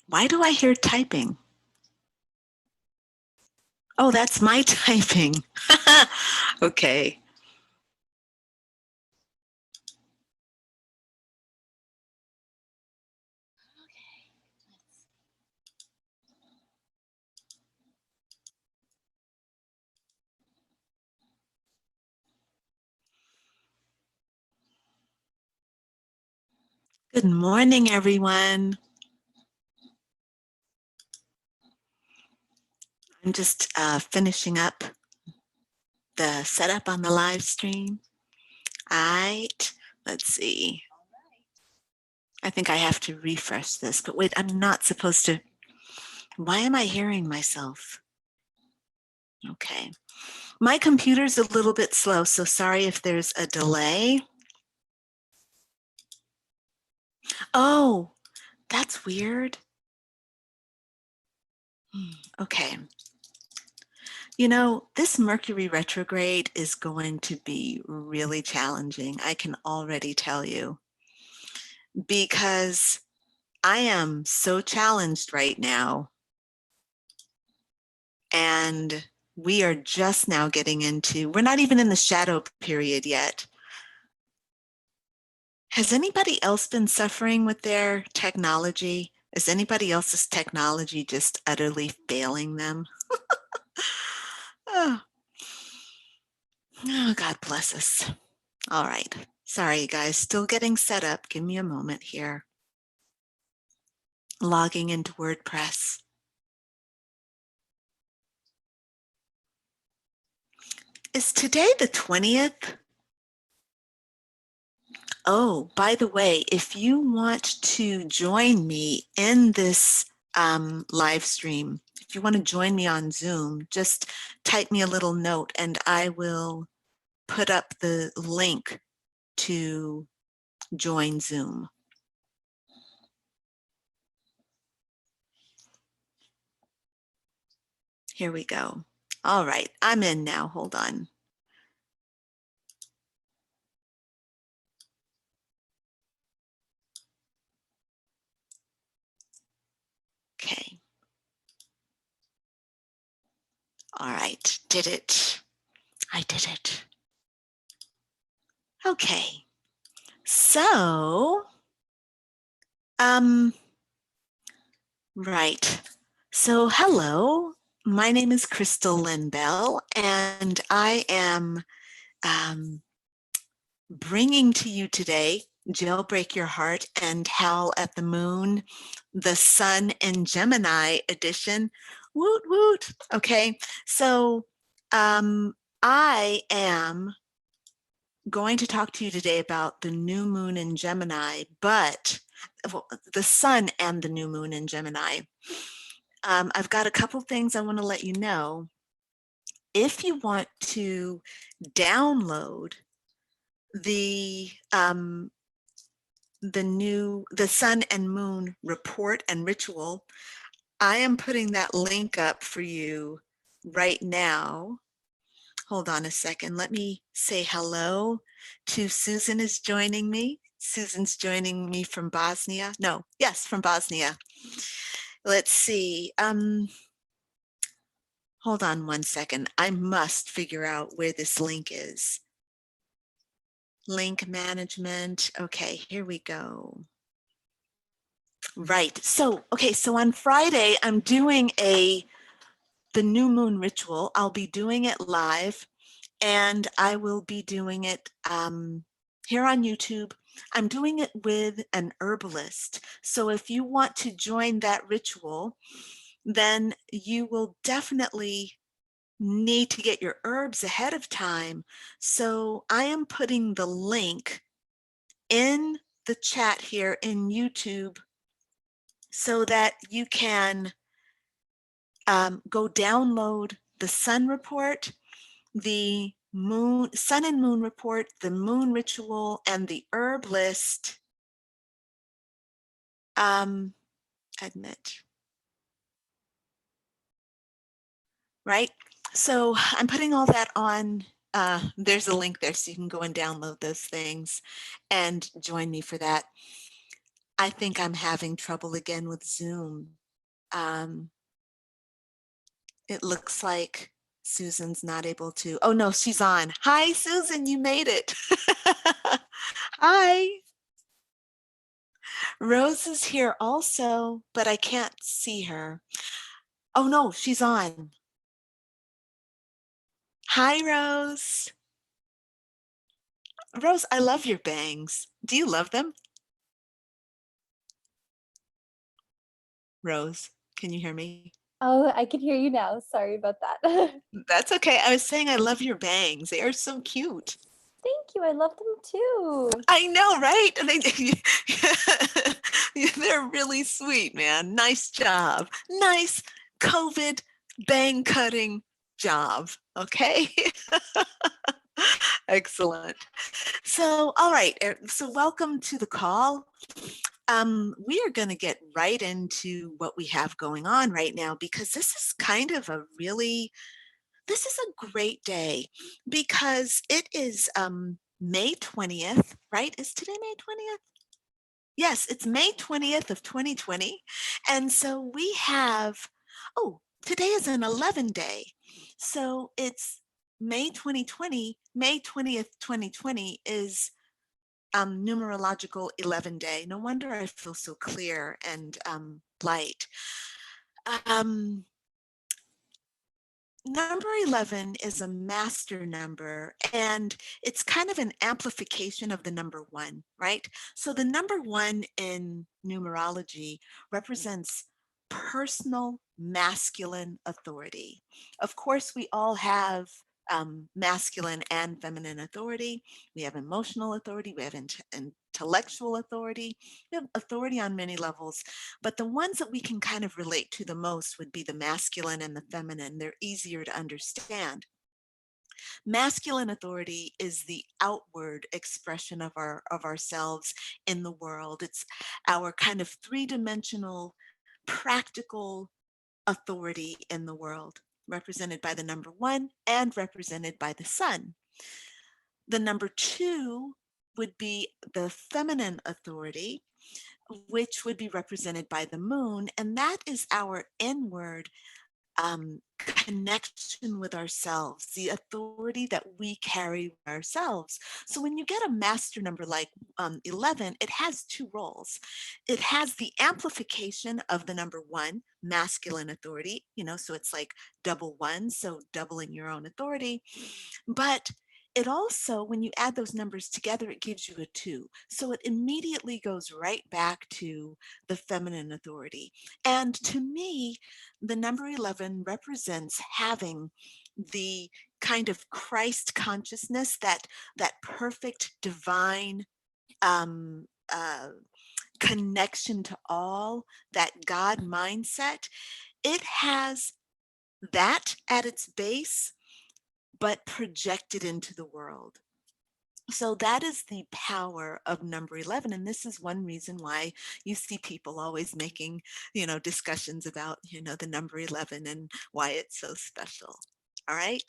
Why do I hear typing? Oh, that's my typing. Okay. Good morning, everyone. I'm just finishing up the setup on the live stream. All right, let's see. I think I have to refresh this, but wait, I'm not supposed to. Why am I hearing myself? Okay. My computer's a little bit slow, so sorry if there's a delay. Oh, that's weird. Okay. You know, this Mercury retrograde is going to be really challenging. I can already tell you, because I am so challenged right now. And we are just now getting into, we're not even in the shadow period yet. Has anybody else been suffering with their technology? Is anybody else's technology just utterly failing them? Oh, oh, God bless us. All right. Sorry, guys. Still getting set up. Give me a moment here. Logging into WordPress. Is today the 20th? Oh, by the way, if you want to join me in this live stream, if you want to join me on Zoom, just type me a little note and I will put up the link to join Zoom. Here we go. All right, I'm in now. Hold on. Okay. All right, did it. I did it. Okay. So, right. So, hello. My name is Crystal Lynn Bell, and I am bringing to you today Jailbreak Your Heart and Howl at the Moon, the Sun in Gemini edition. Woot, woot. Okay, so I am going to talk to you today about the new moon in Gemini, but the sun and the new moon in Gemini. I've got a couple things I want to let you know. If you want to download the sun and moon report and ritual, I am putting that link up for you right now. Hold on a second. Let me say hello to Susan is joining me. Susan's joining me from Bosnia. No, yes, from Bosnia. Let's see. Hold on one second. I must figure out where this link is. Link management. Okay, here we go. Right. So, okay, so on Friday, I'm doing the new moon ritual. I'll be doing it live, and I will be doing it here on YouTube. I'm doing it with an herbalist. So if you want to join that ritual, then you will definitely need to get your herbs ahead of time. So I am putting the link in the chat here in YouTube so that you can go download the sun report, the sun and moon report, the moon ritual, and the herb list. Admit. Right? So I'm putting all that on. There's a link there so you can go and download those things and join me for that. I think I'm having trouble again with Zoom. Um, it looks like Susan's not able to. Oh no, she's on. Hi, Susan, you made it. Hi. Rose is here also, but I can't see her. Oh no, she's on. Hi, Rose. Rose, I love your bangs. Do you love them? Rose, can you hear me? Oh, I can hear you now. Sorry about that. That's okay. I was saying I love your bangs. They are so cute. Thank you. I love them too. I know, right? And they're really sweet, man. Nice job. Nice COVID bang cutting job. Okay. Excellent. So, all right. So, welcome to the call. We are going to get right into what we have going on right now because this is kind of a really, this is a great day because it is May 20th, right? Is today May 20th? Yes, it's May 20th of 2020. And so we have, oh, today is an 11 day. So it's May 2020, May 20th, 2020 is numerological 11 day. No wonder I feel so clear and light. Um, Number 11 is a master number, and it's kind of an amplification of the number one, right? So the number one in numerology represents personal masculine authority. Of course, we all have masculine and feminine authority. We have emotional authority, we have intellectual authority, we have authority on many levels. But the ones that we can kind of relate to the most would be the masculine and the feminine. They're easier to understand. Masculine authority is the outward expression of ourselves in the world. It's our kind of three-dimensional, practical authority in the world, represented by the number one and represented by the sun. The number two would be the feminine authority, which would be represented by the moon, and that is our inward connection with ourselves, the authority that we carry ourselves. So when you get a master number like 11, it has two roles. It has the amplification of the number one, masculine authority, so it's like double one, so doubling your own authority. But it also, when you add those numbers together, it gives you a two. So it immediately goes right back to the feminine authority. And to me, the number 11 represents having the kind of Christ consciousness, that perfect divine um, uh, connection to all, that God mindset. It has that at its base, but projected into the world. So that is the power of number 11. And this is one reason why you see people always making, discussions about, the number 11 and why it's so special. All right.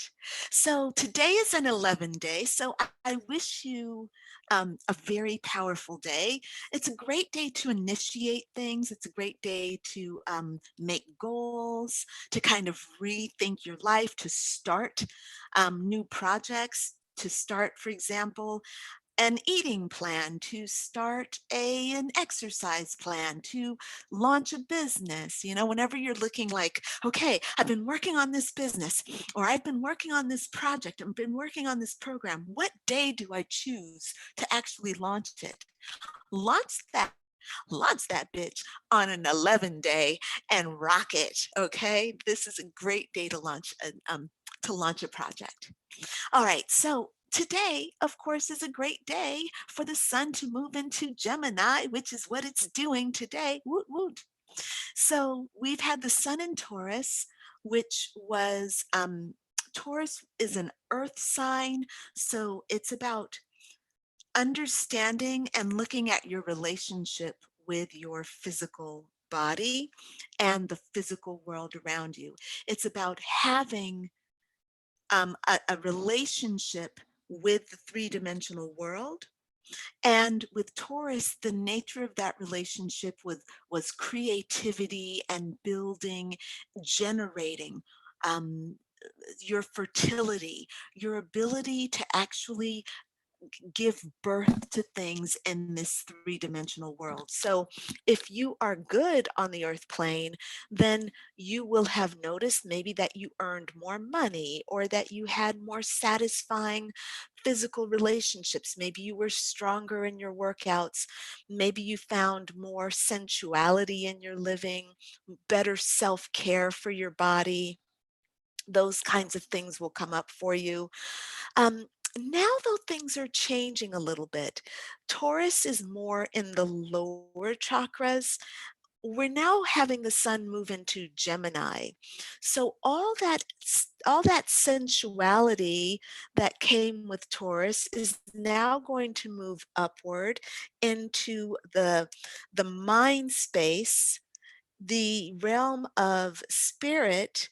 So today is an 11 day. So I wish you a very powerful day. It's a great day to initiate things. It's a great day to make goals, to kind of rethink your life, to start new projects, to start, for example, an eating plan, to start an exercise plan, to launch a business. Whenever you're looking like, okay, I've been working on this business, or I've been working on this project, I've been working on this program. What day do I choose to actually launch it? Launch that. Launch that bitch on an 11 day and rock it. Okay, this is a great day to launch a project. All right, so today, of course, is a great day for the sun to move into Gemini, which is what it's doing today. Woot woot. So we've had the sun in Taurus, which was Taurus is an earth sign, so it's about understanding and looking at your relationship with your physical body and the physical world around you. It's about having a relationship with the three-dimensional world, And with Taurus, the nature of that relationship was creativity and building, generating. Um, your fertility, your ability to actually give birth to things in this three-dimensional world. So if you are good on the earth plane, then you will have noticed maybe that you earned more money or that you had more satisfying physical relationships. Maybe you were stronger in your workouts. Maybe you found more sensuality in your living, better self-care for your body. Those kinds of things will come up for you. Um, Now, though, things are changing a little bit. Taurus is more in the lower chakras. We're now having the sun move into Gemini. So all that sensuality that came with Taurus is now going to move upward into the mind space, the realm of spirit,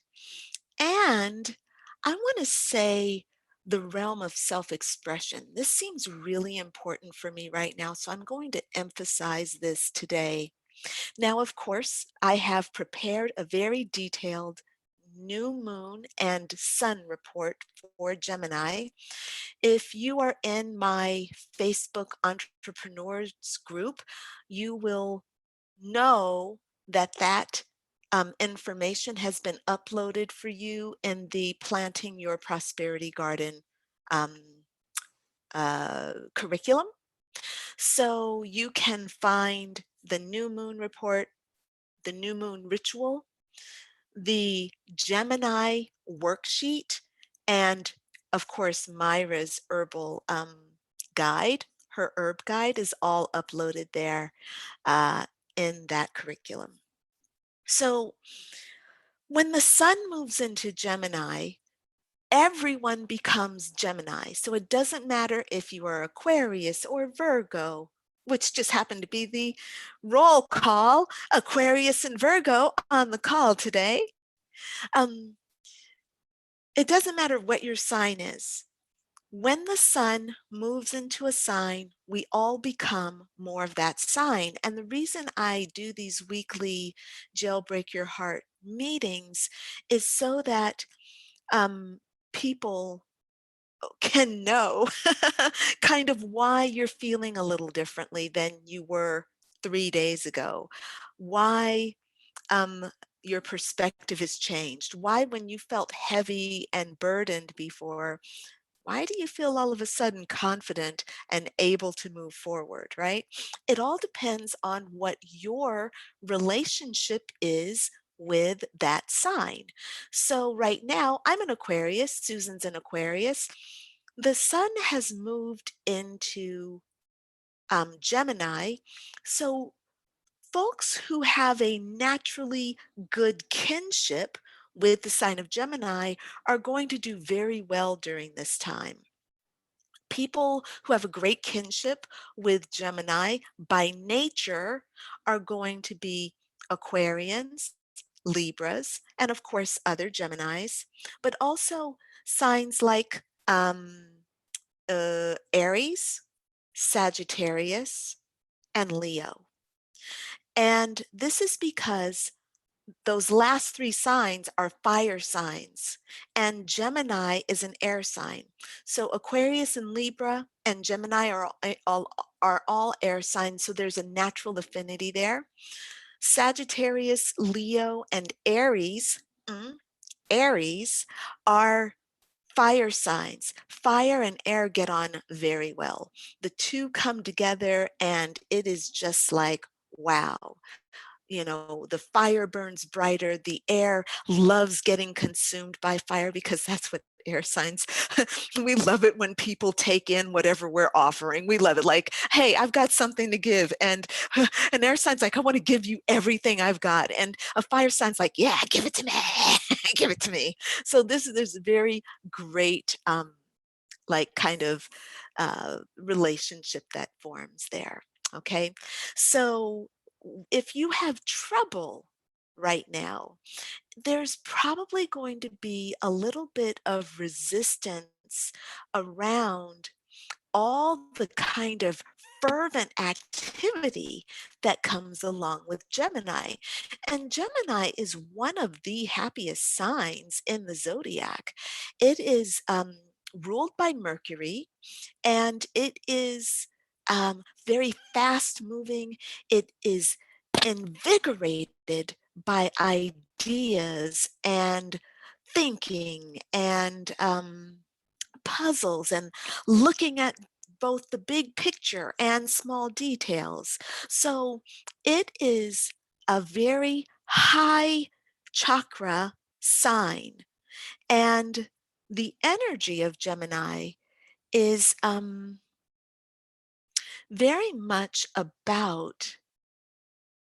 and I want to say the realm of self expression. This seems really important for me right now, so I'm going to emphasize this today. Now, of course, I have prepared a very detailed new moon and sun report for Gemini. If you are in my Facebook entrepreneurs group, you will know that information has been uploaded for you in the Planting Your Prosperity Garden um, curriculum. So you can find the new moon report, the new moon ritual, the Gemini worksheet, and of course, Myra's herbal guide. Her herb guide is all uploaded there uh, in that curriculum. So when the sun moves into Gemini, everyone becomes Gemini. So it doesn't matter if you are Aquarius or Virgo, which just happened to be the roll call, Aquarius and Virgo on the call today. Um, it doesn't matter what your sign is. When the sun moves into a sign, we all become more of that sign. And the reason I do these weekly Jailbreak Your Heart meetings is so that people can know kind of why you're feeling a little differently than you were 3 days ago, why um, your perspective has changed, why when you felt heavy and burdened before, why do you feel all of a sudden confident and able to move forward, right? It all depends on what your relationship is with that sign. So right now, I'm an Aquarius, Susan's an Aquarius. The sun has moved into Gemini. So folks who have a naturally good kinship with the sign of Gemini are going to do very well during this time. People who have a great kinship with Gemini by nature are going to be Aquarians, Libras, and of course other Geminis, but also signs like Aries, Sagittarius, and Leo. And this is because those last three signs are fire signs, and Gemini is an air sign. So Aquarius and Libra and Gemini are all air signs, so there's a natural affinity there. Sagittarius, Leo, and Aries are fire signs. Fire and air get on very well. The two come together, and it is just like, wow. The fire burns brighter. The air loves getting consumed by fire because that's what air signs, we love it when people take in whatever we're offering. We love it. Like, hey, I've got something to give. And an air sign's like, I want to give you everything I've got. And a fire sign's like, yeah, give it to me. Give it to me. So there's a very great, like kind of relationship that forms there. Okay. So if you have trouble right now, there's probably going to be a little bit of resistance around all the kind of fervent activity that comes along with Gemini. And Gemini is one of the happiest signs in the zodiac. It is ruled by Mercury, and it is very fast moving. It is invigorated by ideas and thinking and puzzles and looking at both the big picture and small details. So it is a very high chakra sign. And the energy of Gemini is very much about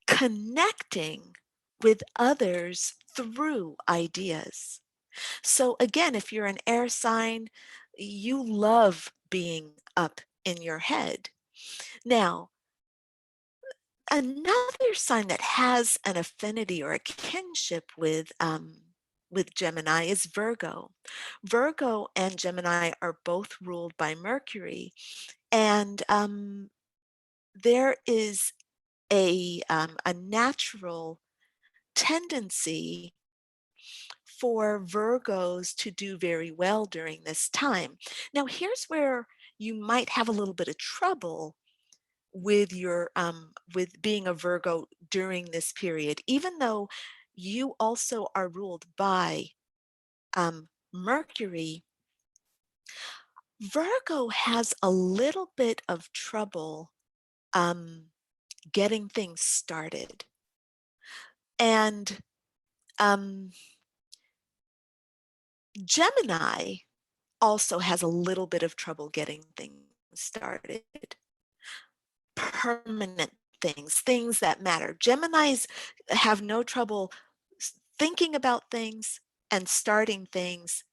connecting with others through ideas. So again, if you're an air sign, you love being up in your head. Now, another sign that has an affinity or a kinship with Gemini is Virgo. Virgo and Gemini are both ruled by Mercury, and there is a natural tendency for Virgos to do very well during this time. Now, here's where you might have a little bit of trouble with your with being a Virgo during this period, even though you also are ruled by Mercury. Virgo has a little bit of trouble um, getting things started, and um, Gemini also has a little bit of trouble getting things started. Permanent things, things that matter. Geminis have no trouble thinking about things and starting things,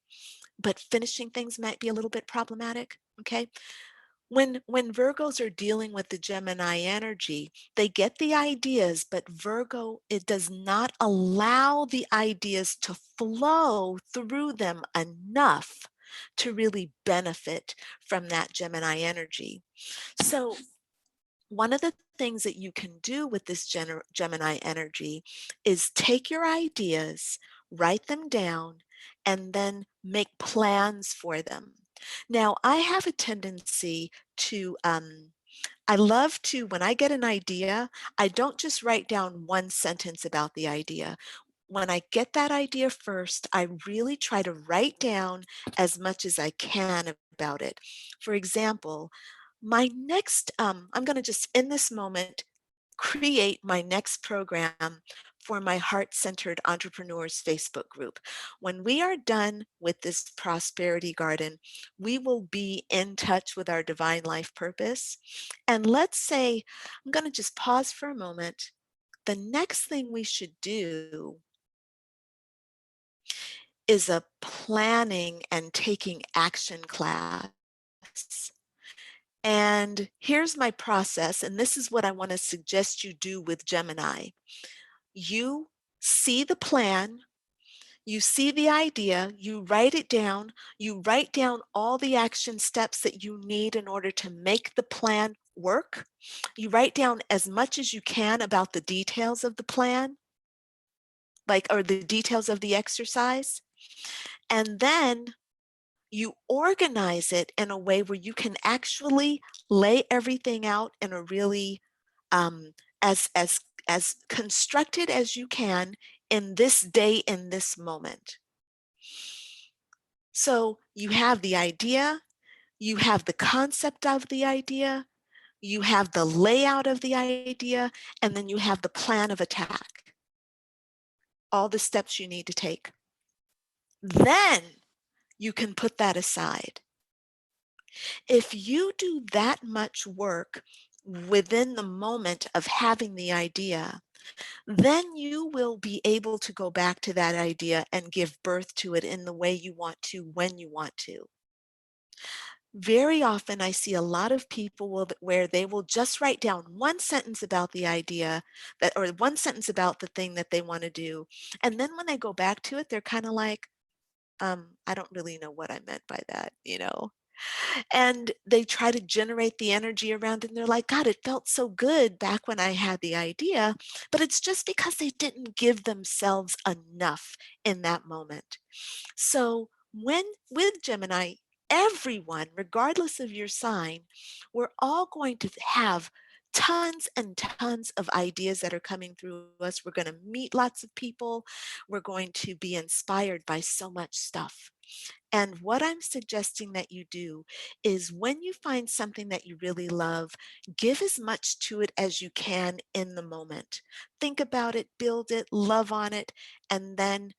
but finishing things might be a little bit problematic. Okay. When Virgos are dealing with the Gemini energy, they get the ideas, but Virgo, it does not allow the ideas to flow through them enough to really benefit from that Gemini energy. So one of the things that you can do with this Gemini energy is take your ideas, write them down, and then make plans for them. Now, I have a tendency to, I love to, when I get an idea, I don't just write down one sentence about the idea. When I get that idea first, I really try to write down as much as I can about it. For example, my next, I'm going to just in this moment create my next program for my Heart Centered Entrepreneurs Facebook group. When we are done with this prosperity garden, we will be in touch with our divine life purpose. And let's say, I'm going to just pause for a moment. The next thing we should do is a planning and taking action class. And here's my process, and this is what I want to suggest you do with Gemini. You see the plan, you see the idea, you write it down, you write down all the action steps that you need in order to make the plan work. You write down as much as you can about the details of the plan, or the details of the exercise. And then you organize it in a way where you can actually lay everything out in a really um, as constructed as you can in this day, in this moment. So you have the idea, you have the concept of the idea, you have the layout of the idea, and then you have the plan of attack, all the steps you need to take. Then you can put that aside. If you do that much work within the moment of having the idea, then you will be able to go back to that idea and give birth to it in the way you want to, when you want to. Very often I see a lot of people where they will just write down one sentence about the idea or one sentence about the thing that they want to do. And then when they go back to it, they're kind of like, I don't really know what I meant by that, you know? And they try to generate the energy around it, and they're like, God, it felt so good back when I had the idea. But it's just because they didn't give themselves enough in that moment. So when with Gemini, everyone, regardless of your sign, we're all going to have tons and tons of ideas that are coming through us. We're going to meet lots of people. We're going to be inspired by so much stuff. And what I'm suggesting that you do is when you find something that you really love, give as much to it as you can in the moment. Think about it, build it, love on it, and then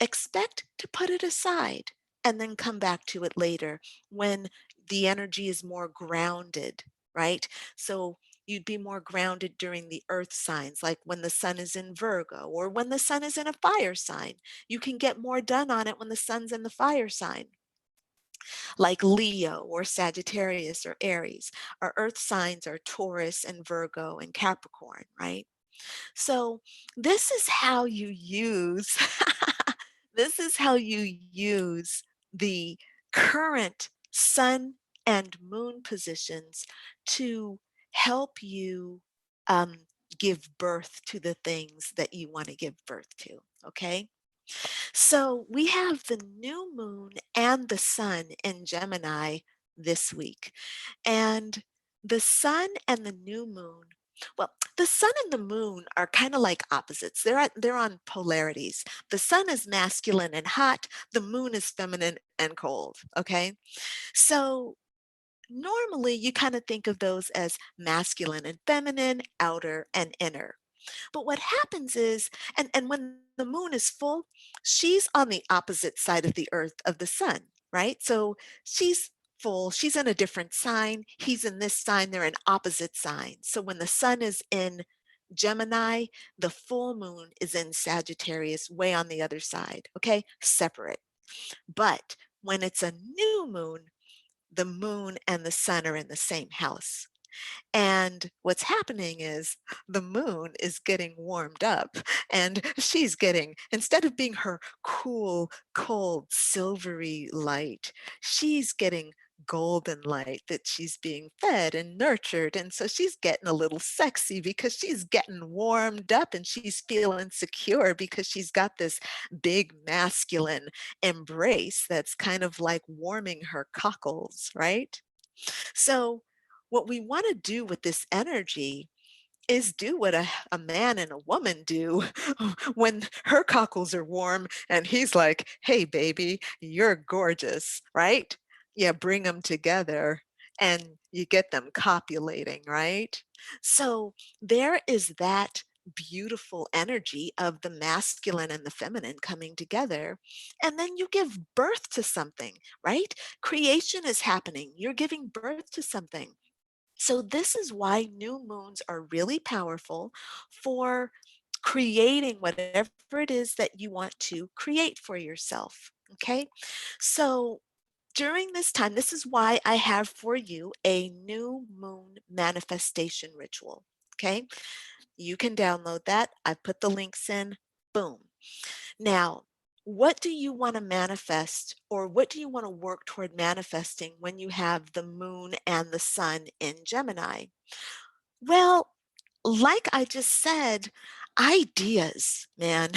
expect to put it aside and then come back to it later when the energy is more grounded, right? So you'd be more grounded during the earth signs, like when the sun is in Virgo or when the sun is in a fire sign. You can get more done on it when the sun's in the fire sign, like Leo or Sagittarius or Aries. Our earth signs are Taurus and Virgo and Capricorn, right? So this is how you use this is how you use the current sun and moon positions to help you um, give birth to the things that you want to give birth to. Okay. So we have the new moon and the sun in Gemini this week. And the sun and the new moon, well, the sun and the moon are kind of like opposites. They're on polarities. The sun is masculine and hot, the moon is feminine and cold, okay? So normally you kind of think of those as masculine and feminine, outer and inner. But what happens is, and when the moon is full, she's on the opposite side of the earth of the sun, right? So she's full, she's in a different sign, he's in this sign, they're in opposite signs. So when the sun is in Gemini, the full moon is in Sagittarius, way on the other side, okay? Separate. But when it's a new moon, the moon and the sun are in the same house. And what's happening is the moon is getting warmed up and she's getting, instead of being her cool, cold, silvery light, she's getting golden light that she's being fed and nurtured. And so she's getting a little sexy because she's getting warmed up and she's feeling secure because she's got this big masculine embrace that's kind of like warming her cockles, right? So, what we want to do with this energy is do what a man and a woman do when her cockles are warm and he's like, hey, baby, you're gorgeous, right? Yeah, bring them together and you get them copulating, right? So, there is that beautiful energy of the masculine and the feminine coming together. And then you give birth to something, right? Creation is happening. You're giving birth to something. So, this is why new moons are really powerful for creating whatever it is that you want to create for yourself. Okay. So, during this time, this is why I have for you a new moon manifestation ritual. Okay. You can download that. I put the links in. Boom. Now, what do you want to manifest or what do you want to work toward manifesting when you have the moon and the sun in Gemini? Well, like I just said, ideas, man.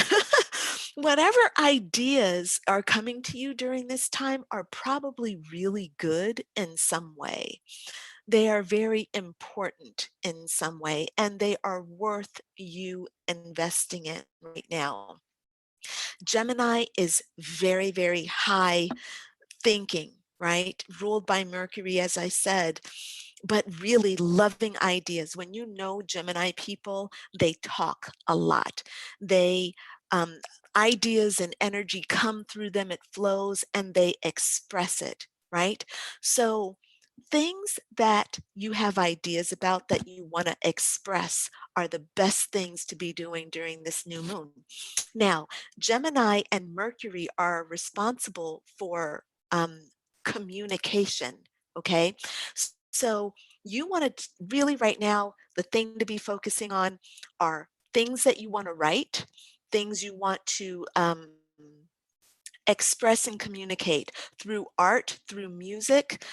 Whatever ideas are coming to you during this time are probably really good in some way. They are very important in some way, and they are worth you investing in right now. Gemini is very, very high thinking, right? Ruled by Mercury, as I said, but really loving ideas. When you know Gemini people, they talk a lot. They, um, ideas and energy come through them, it flows, and they express it, right? So, things that you have ideas about that you want to express are the best things to be doing during this new moon. Now, Gemini and Mercury are responsible for communication. Okay. So you want to really, right now, the thing to be focusing on are things that you want to write, things you want to express and communicate through art, through music.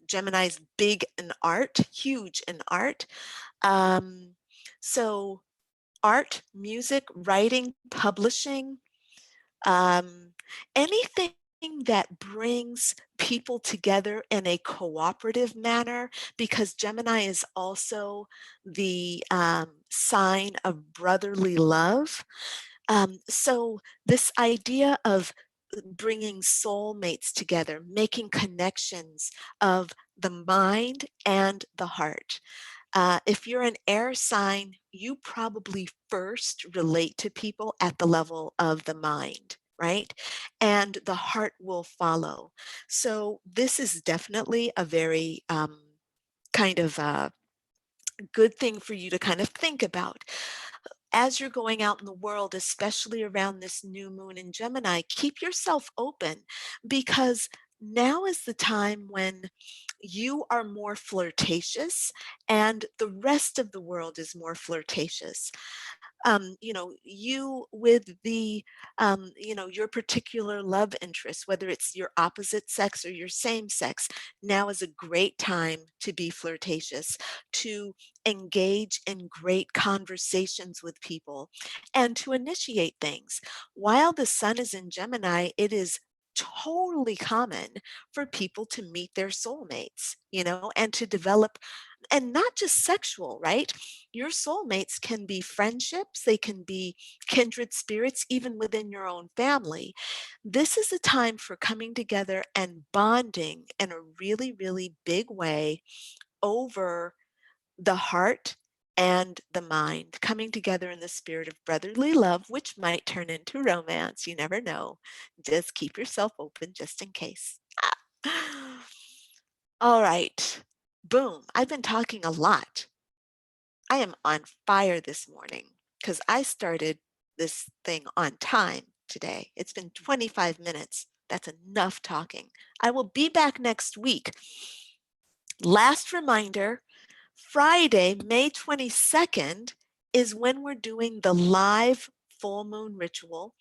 Gemini's big in art, huge in art. So art, music, writing, publishing, anything that brings people together in a cooperative manner, because Gemini is also the sign of brotherly love. So this idea of bringing soulmates together, making connections of the mind and the heart. If you're an air sign, you probably first relate to people at the level of the mind, right? And the heart will follow. So this is definitely a very kind of good thing for you to kind of think about. As you're going out in the world, especially around this new moon in Gemini, keep yourself open, because now is the time when you are more flirtatious and the rest of the world is more flirtatious. You with your particular love interest, whether it's your opposite sex or your same sex, now is a great time to be flirtatious, to engage in great conversations with people, and to initiate things. While the sun is in Gemini, it is totally common for people to meet their soulmates, and to develop, and not just sexual, right? Your soulmates can be friendships, they can be kindred spirits, even within your own family. This is a time for coming together and bonding in a really, really big way over the heart and the mind, coming together in the spirit of brotherly love, which might turn into romance. You never know. Just keep yourself open just in case. All right. Boom. I've been talking a lot. I am on fire this morning because I started this thing on time today. It's been 25 minutes. That's enough talking. I will be back next week. Last reminder, Friday, May 22nd is when we're doing the live full moon ritual.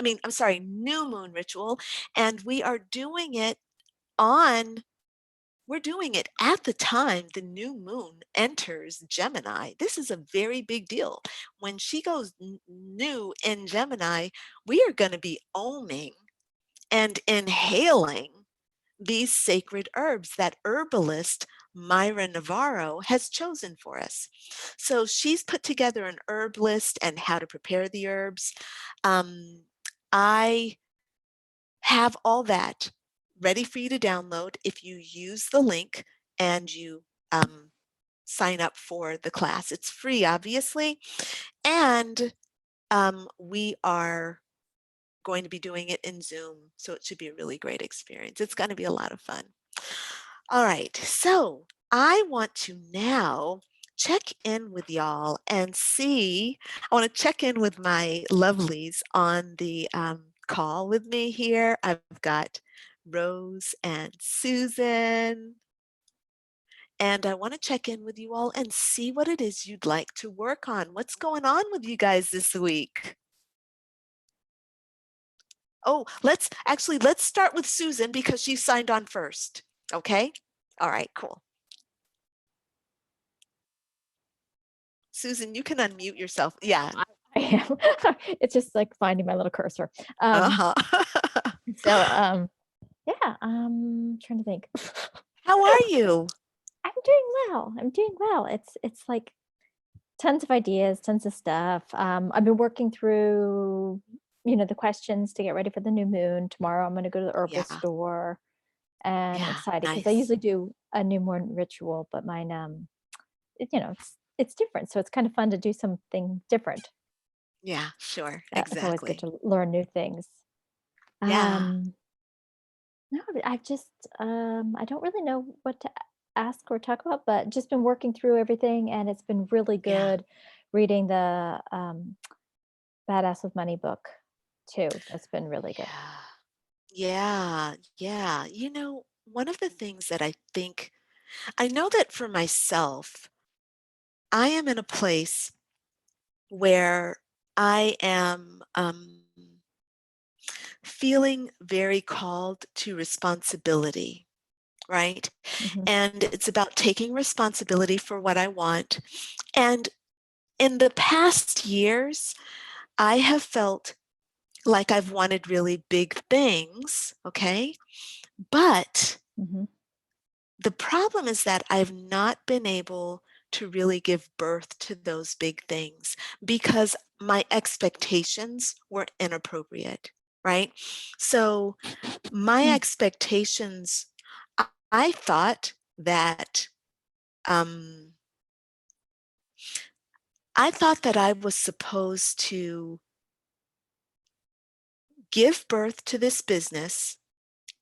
New moon ritual. And we are doing it we're doing it at the time the new moon enters Gemini. This is a very big deal. When she goes new in Gemini, we are going to be oming and inhaling these sacred herbs that herbalist Myra Navarro has chosen for us. So she's put together an herb list and how to prepare the herbs. I have all that ready for you to download if you use the link and you sign up for the class. It's free, obviously, and we are going to be doing it in Zoom, so it should be a really great experience. It's going to be a lot of fun. All right, so I want to now check in with y'all and see. I want to check in with my lovelies on the call with me here. I've got Rose and Susan. And I want to check in with you all and see what it is you'd like to work on. What's going on with you guys this week? Oh, let's start with Susan because she signed on first. Okay? All right, cool. Susan, you can unmute yourself. Yeah. I am. It's just like finding my little cursor. Uh-huh. Yeah, trying to think. How are you? I'm doing well. I'm doing well. It's like tons of ideas, tons of stuff. I've been working through, the questions to get ready for the new moon. Tomorrow I'm going to go to the herbal Yeah. store, and I'm Yeah. excited because I Nice. usually do a new moon ritual, but mine, it's different. So it's kind of fun to do something different. Yeah, sure. It's always good Exactly. to learn new things. Yeah. Um, no, I've just, I don't really know what to ask or talk about, but just been working through everything, and it's been really Yeah. good reading the Badass with Money book too. That's been really good. Yeah. Yeah. Yeah. One of the things that I know that for myself, I am in a place where I am feeling very called to responsibility, right? Mhm. And it's about taking responsibility for what I want. And in the past years, I have felt like I've wanted really big things, okay? But Mhm. the problem is that I've not been able to really give birth to those big things because my expectations were inappropriate, right? So my Mm. expectations, I thought that um, I was supposed to give birth to this business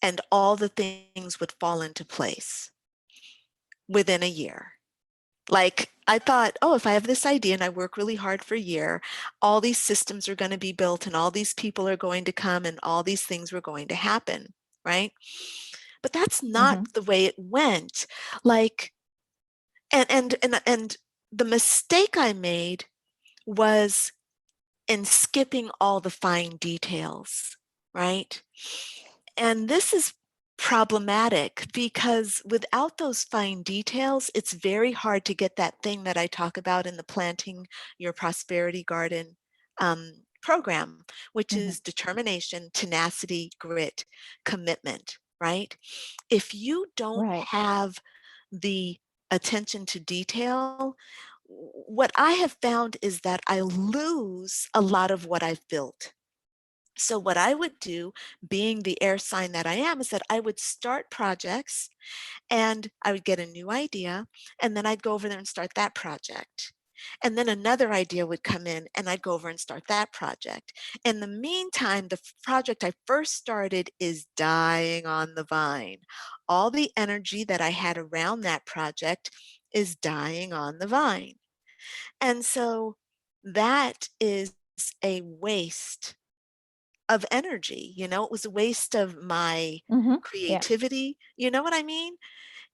and all the things would fall into place within a year. Like I thought, oh, if I have this idea and I work really hard for a year, all these systems are going to be built and all these people are going to come and all these things were going to happen, right? But that's not Mhm. the way it went. Like, and the mistake I made was in skipping all the fine details, right? And this is problematic because without those fine details, it's very hard to get that thing that I talk about in the Planting Your Prosperity Garden program, which Mhm. is determination, tenacity, grit, commitment, right? If you don't Right. have the attention to detail, what I have found is that I lose a lot of what I've built. So what I would do, being the air sign that I am, is that I would start projects and I would get a new idea and then I'd go over there and start that project. And then another idea would come in and I'd go over and start that project. In the meantime, the project I first started is dying on the vine. All the energy that I had around that project is dying on the vine. And so that is a waste of energy, it was a waste of my Mhm. Yeah. creativity, you know what I mean?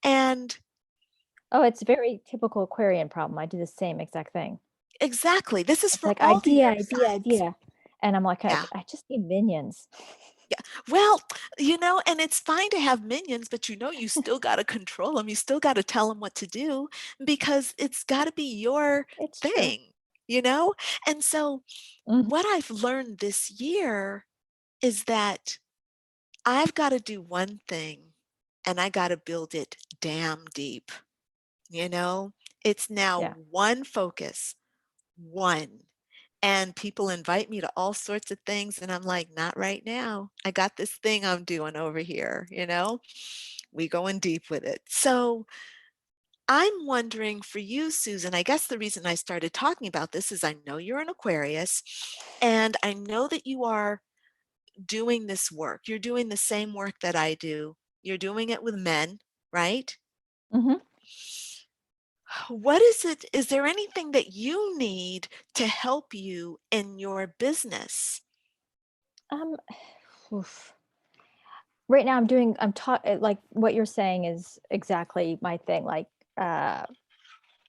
And Oh, it's a very typical Aquarian problem. I do the same exact thing. exactly, this is It's for like all the idea, air idea, signs. idea, and I'm like, Yeah, I just need minions. yeah. Well, and it's fine to have minions, but you still gotta control them. You still gotta tell them what to do because it's gotta be your It's true. thing, you know? And so Mhm. what I've learned this year is that I've gotta do one thing and I gotta build it damn deep. You know, it's now Yeah. one focus, one. And people invite me to all sorts of things, and I'm like, not right now. I got this thing I'm doing over here. We going deep with it. So I'm wondering for you, Susan, I guess the reason I started talking about this is I know you're an Aquarius, and I know that you are doing this work. You're doing the same work that I do. You're doing it with men, right? Mhm. What is it? Is there anything that you need to help you in your business? Um, oof. Right now I'm taught like what you're saying is exactly my thing. Like, uh,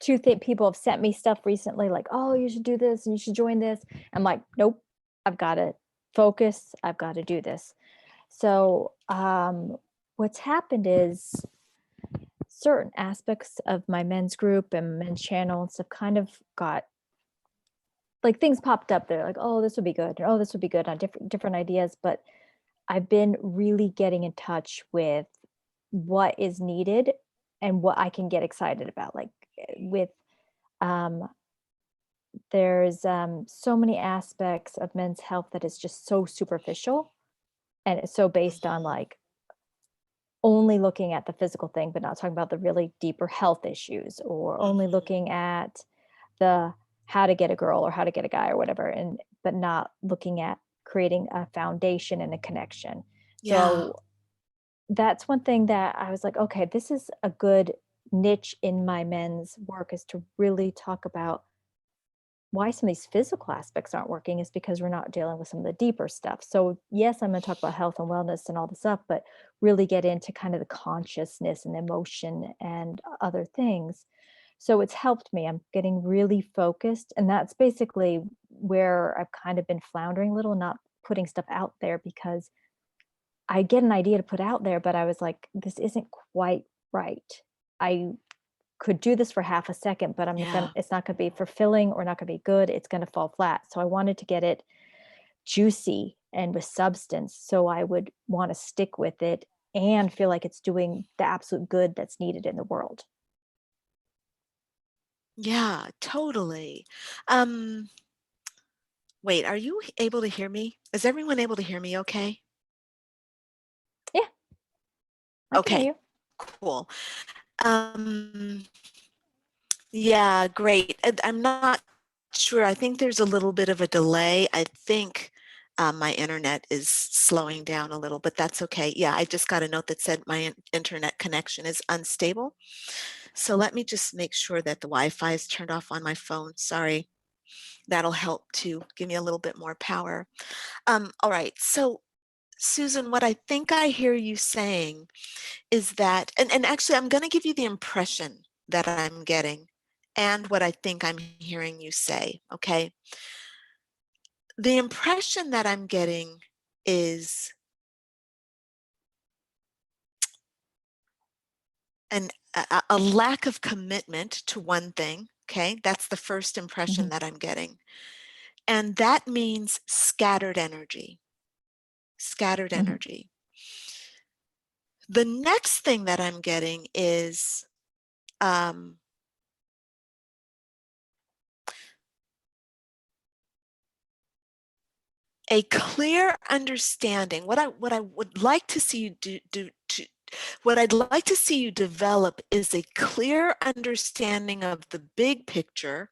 two people have sent me stuff recently, like, "Oh, you should do this and you should join this." I'm like, "Nope, I've got to focus. I've got to do this." So, what's happened is certain aspects of my men's group and men's channel and stuff kind of got like things popped up there, like, "Oh, this would be good," or, "Oh, this would be good," on different ideas. But I've been really getting in touch with what is needed and what I can get excited about. Like, with um, there's so many aspects of men's health that is just so superficial, and it's so based on Mhm. like only looking at the physical thing, but not talking about the really deeper health issues, or only Mhm. looking at the how to get a girl or how to get a guy or whatever, and but not looking at creating a foundation and a connection. Yeah. So that's one thing that I was like, okay, this is a good niche in my men's work, is to really talk about why some of these physical aspects aren't working is because we're not dealing with some of the deeper stuff. So, yes, I'm going to talk about health and wellness and all this stuff, but really get into kind of the consciousness and emotion and other things. So, it's helped me. I'm getting really focused. And that's basically where I've kind of been floundering a little, not putting stuff out there because I get an idea to put out there, but I was like, this isn't quite right. I could do this for half a second, but Yeah. it's not going to be fulfilling or not going to be good. It's going to fall flat. So I wanted to get it juicy and with substance. So I would want to stick with it and feel like it's doing the absolute good that's needed in the world. Yeah, totally. Wait, are you able to hear me? Is everyone able to hear me okay? Yeah, I can hear Okay, you. cool. Yeah, great. I'm not sure. I think there's a little bit of a delay. I think my internet is slowing down a little, but that's okay. Yeah, I just got a note that said my internet connection is unstable. So let me just make sure that the Wi-Fi is turned off on my phone. Sorry. That'll help to give me a little bit more power. All right. So Susan, what I think I hear you saying is that, and actually I'm going to give you the impression that I'm getting and what I think I'm hearing you say, okay? The impression that I'm getting is a lack of commitment to one thing, okay? That's the first impression that I'm getting. And that means scattered energy, scattered energy. The next thing that I'm getting is a clear understanding. What I would like to see you what I'd like to see you develop is a clear understanding of the big picture,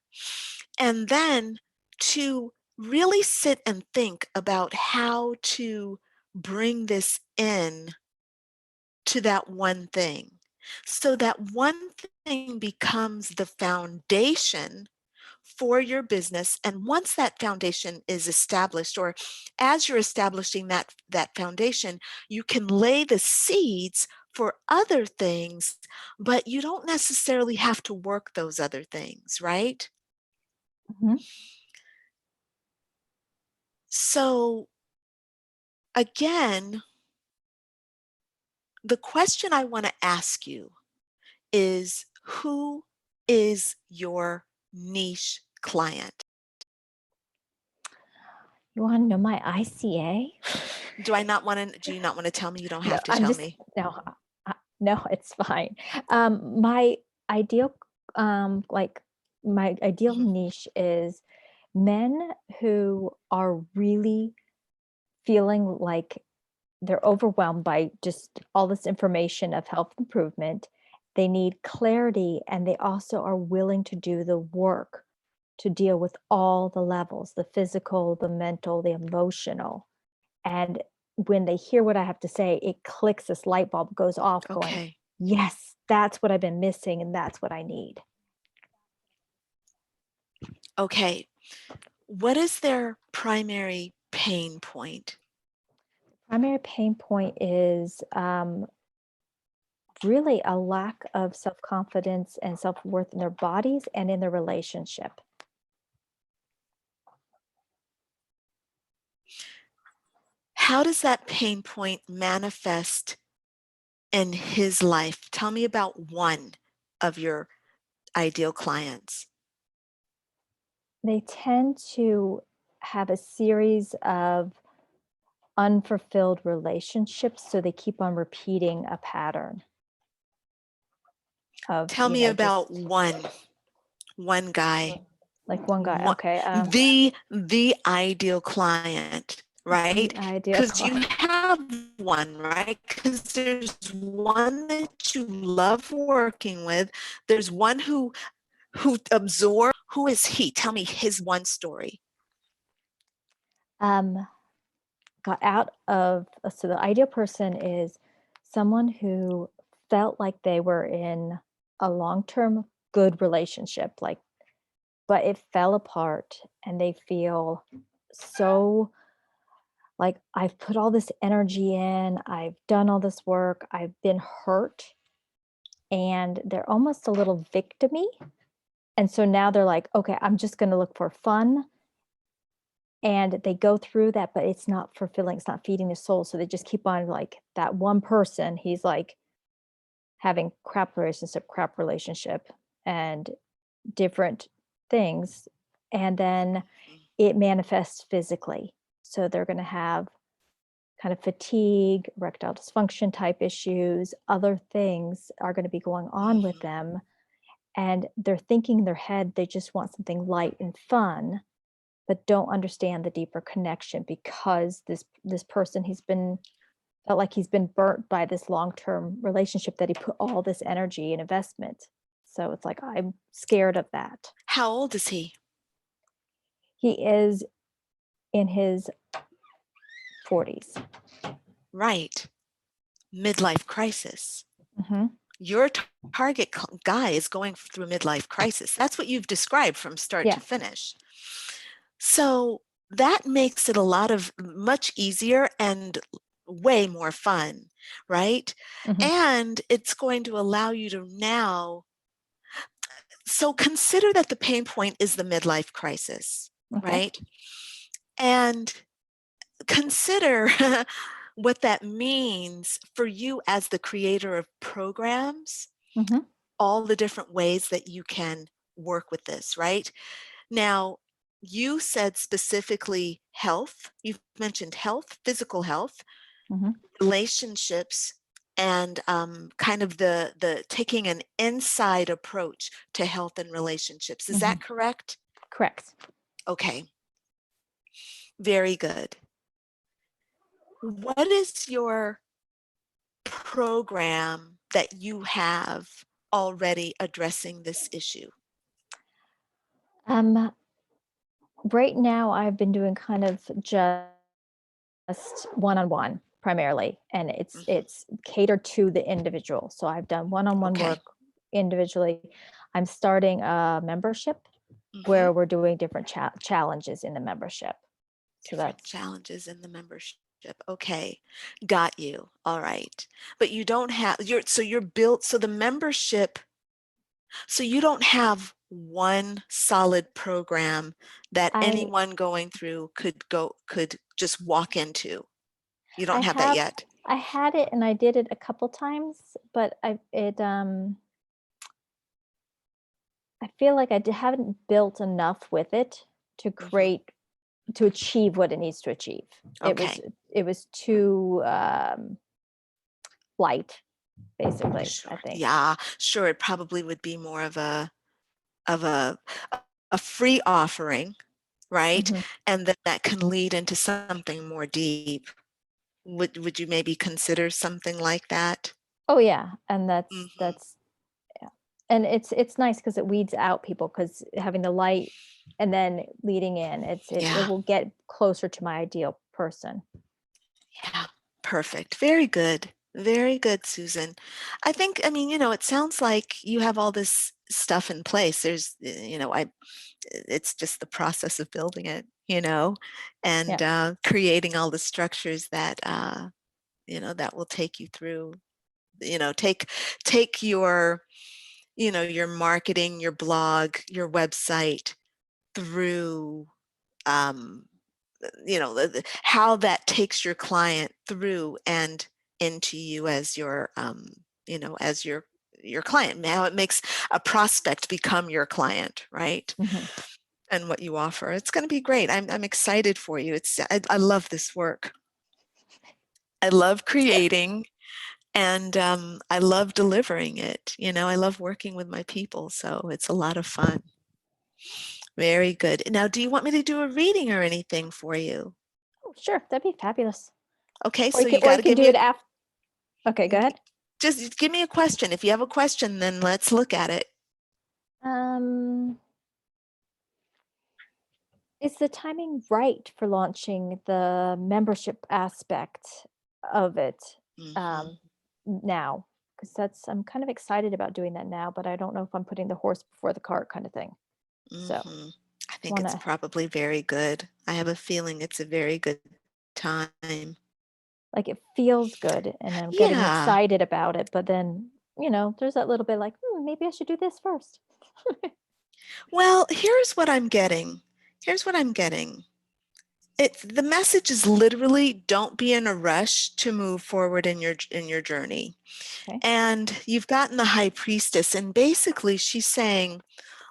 and then to really sit and think about how to bring this in to that one thing. So that one thing becomes the foundation for your business. And once that foundation is established, or as you're establishing that foundation, you can lay the seeds for other things, but you don't necessarily have to work those other things, right? So again, the question I want to ask you is, who is your niche client? You want to know my ICA? Do you not want to tell me? You don't No, have to tell me. no, it's fine. My ideal, my ideal Mhm. niche is men who are really feeling like they're overwhelmed by just all this information of health improvement. They need clarity, and they also are willing to do the work to deal with all the levels, the physical, the mental, the emotional. And when they hear what I have to say, it clicks, this light bulb goes off going, Okay. yes, that's what I've been missing and that's what I need. Okay. What is their primary pain point? Primary pain point is really a lack of self-confidence and self-worth in their bodies and in their relationship. How does that pain point manifest in his life? Tell me about one of your ideal clients. They tend to have a series of unfulfilled relationships, so they keep on repeating a pattern of, Tell me about just one guy, like one guy. Okay. the ideal client, The right? ideal Because you client. have one, right? Because there's one that you love working with. There's one who absorbs. Who is he? Tell me his one story. Got out of so the ideal person is someone who felt like they were in a long-term good relationship, like, but it fell apart and they feel so like, I've put all this energy in, I've done all this work, I've been hurt, and they're almost a little victimy. And so now they're like, okay, I'm just going to look for fun and they go through that, but it's not fulfilling, it's not feeding the soul. So they just keep on, like, that one person, he's like having crap relationship and different things. And then it manifests physically. So they're going to have kind of fatigue, erectile dysfunction type issues, other things are going to be going on with them. And they're thinking in their head, they just want something light and fun, but don't understand the deeper connection, because this person, felt like he's been burnt by this long-term relationship that he put all this energy and investment. So it's like, I'm scared of that. How old is he? He is in his 40s. Right. Midlife crisis. Mm-hmm. Your target guy is going through midlife crisis. That's what you've described from start to finish. So that makes it much easier and way more fun, right? Mm-hmm. And it's going to allow you to now, so consider that the pain point is the midlife crisis, Okay. right? And consider what that means for you as the creator of programs, Mm-hmm. all the different ways that you can work with this, right? Now, you said specifically health. You've mentioned health, physical health, Mm-hmm. relationships, and kind of the taking an inside approach to health and relationships. Is that correct? Correct. Okay. Very good. What is your program that you have already addressing this issue? Right now I've been doing kind of just one-on-one primarily, and it's catered to the individual. So I've done one-on-one Okay. work individually. I'm starting a membership where we're doing different challenges in the membership. So Different that's challenges in the membership. Okay, got you. All right. But you don't have, you're built, so the membership, so you don't have one solid program that anyone going through could just walk into. You don't have that yet. I had it and I did it a couple times, but I feel like I haven't built enough with it to create, to achieve what it needs to achieve. Okay. It was too light, basically, Sure. I think. Yeah, sure. It probably would be more of of a a free offering, right? And then that can lead into something more deep. Would you maybe consider something like that? Oh yeah, and that's yeah. And it's nice because it weeds out people, because having the light and then leading in, it Yeah. will get closer to my ideal person. Yeah, perfect. Very good. Very good, Susan. I think, I mean, it sounds like you have all this stuff in place. There's, it's just the process of building it, and Yeah. creating all the structures that, that will take you through, take your, your marketing, your blog, your website through, um, how that takes your client through and into you as as your client, how it makes a prospect become your client, right? And what you offer. It's going to be great. I'm excited for you. I love this work. I love creating, and I love delivering it. I love working with my people, so it's a lot of fun. Very good. Now, do you want me to do a reading or anything for you? Oh, sure, that'd be fabulous. Okay, Or so you or got you to can give do me it after. Okay, go ahead. just give me a question. If you have a question, then let's look at it. Is the timing right for launching the membership aspect of it now? Because I'm kind of excited about doing that now, but I don't know if I'm putting the horse before the cart kind of thing. So I think it's probably very good. I have a feeling it's a very good time. Like, it feels good and I'm getting Yeah. excited about it, but then, there's that little bit like, maybe I should do this first. Well, here's what I'm getting. Here's what I'm getting. The message is literally don't be in a rush to move forward in your journey. Okay. And you've gotten the high priestess, and basically she's saying,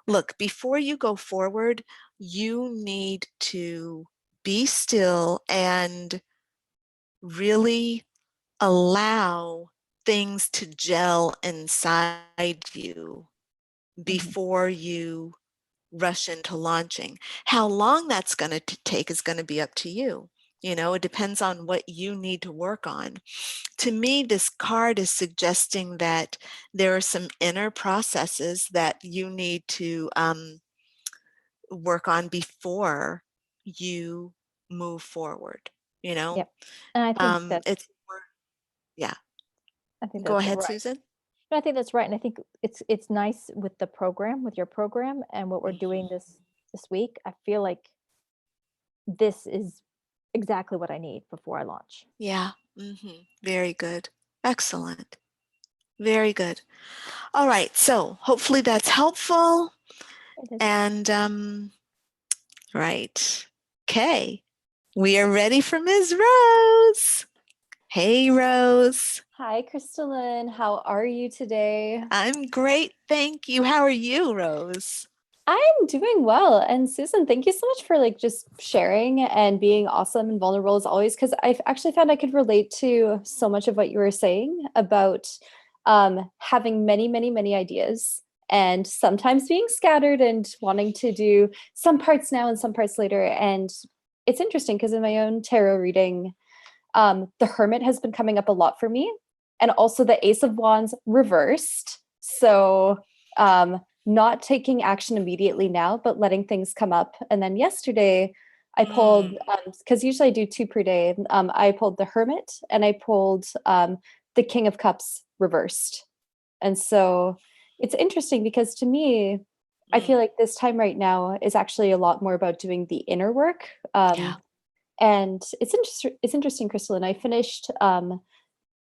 look, before you go forward, you need to be still and really allow things to gel inside you before you rush into launching. How long that's going to take is going to be up to you. You know, it depends on what you need to work on. To me, this card is suggesting that there are some inner processes that you need to work on before you move forward. You know, Yep. And I think it's yeah. Go that's ahead, right. Susan. No, I think that's right. And I think it's nice with the program, with your program and what we're doing Mhm. this week. I feel like this is exactly what I need before I launch. Yeah. Very good. Excellent. Very good. All right. So hopefully that's helpful. It is. And right. Okay. We are ready for Ms. Rose. Hey, Rose. Hi, Crystalline. How are you today? I'm great. Thank you. How are you, Rose? I'm doing well. And Susan, thank you so much for just sharing and being awesome and vulnerable as always, because I've actually found I could relate to so much of what you were saying about having many, many, many ideas and sometimes being scattered and wanting to do some parts now and some parts later. And it's interesting because in my own tarot reading, the Hermit has been coming up a lot for me, and also the Ace of Wands reversed. So, not taking action immediately now, but letting things come up. And then yesterday, I pulled, because usually I do 2 per day. I pulled the Hermit and I pulled the King of Cups reversed. And so it's interesting because to me, I feel like this time right now is actually a lot more about doing the inner work. Yeah. And it's interesting, Crystal, and I finished